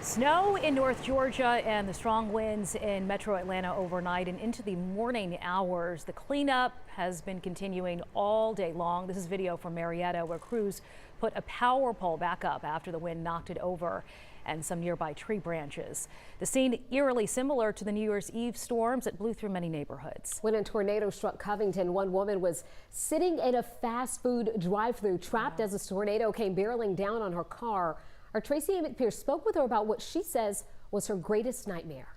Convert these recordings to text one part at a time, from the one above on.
Snow in North Georgia and the strong winds in metro Atlanta overnight and into the morning hours. The cleanup has been continuing all day long. This is video from Marietta where crews put a power pole back up after the wind knocked it over and some nearby tree branches. The scene eerily similar to the New Year's Eve storms that blew through many neighborhoods. When a tornado struck Covington, one woman was sitting in a fast food drive-thru trapped as a tornado came barreling down on her car. Our Tracy McPierce spoke with her about what she says was her greatest nightmare.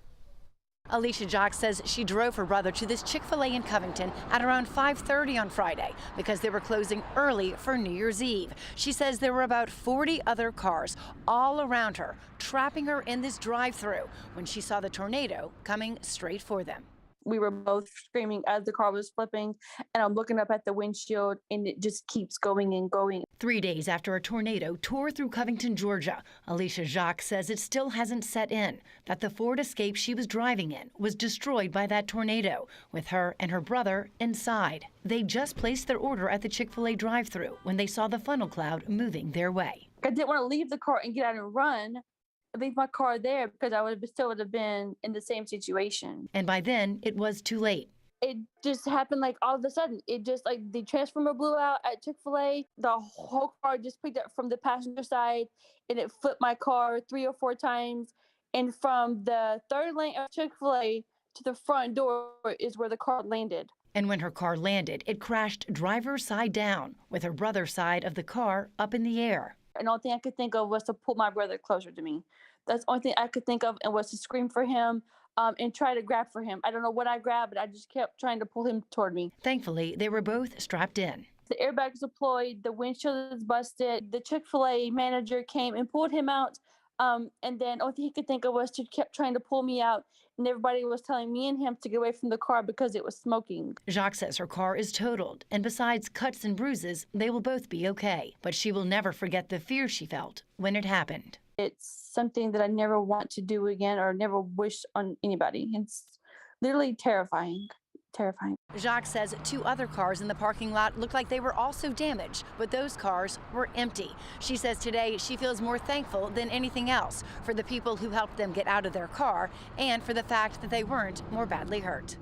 Alicia Jacques says she drove her brother to this Chick-fil-A in Covington at around 5:30 on Friday because they were closing early for New Year's Eve. She says there were about 40 other cars all around her, trapping her in this drive-thru when she saw the tornado coming straight for them. We were both screaming as the car was flipping, and I'm looking up at the windshield, and it just keeps going and going. 3 days after a tornado tore through Covington, Georgia, Alicia Jacques says it still hasn't set in that the Ford Escape she was driving in was destroyed by that tornado, with her and her brother inside. They just placed their order at the Chick-fil-A drive-thru when they saw the funnel cloud moving their way. I didn't want to leave the car and get out and run. Leave my car there because I still would have been in the same situation. And by then, it was too late. It just happened like all of a sudden. It just like the transformer blew out at Chick-fil-A. The whole car just picked up from the passenger side and it flipped my car 3 or 4 times. And from the third lane of Chick-fil-A to the front door is where the car landed. And when her car landed, it crashed driver's side down with her brother's side of the car up in the air. And the only thing I could think of was to pull my brother closer to me. That's the only thing I could think of, and was to scream for him and try to grab for him. I don't know what I grabbed, but I just kept trying to pull him toward me. Thankfully, they were both strapped in. The airbags deployed, the windshield is busted. The Chick-fil-A manager came and pulled him out. And then the only thing he could think of was to keep trying to pull me out. And everybody was telling me and him to get away from the car because it was smoking. Jacques says her car is totaled, and besides cuts and bruises, they will both be okay. But she will never forget the fear she felt when it happened. It's something that I never want to do again or never wish on anybody. It's literally terrifying. Terrifying. Jacques says 2 other cars in the parking lot looked like they were also damaged, but those cars were empty. She says today she feels more thankful than anything else for the people who helped them get out of their car and for the fact that they weren't more badly hurt.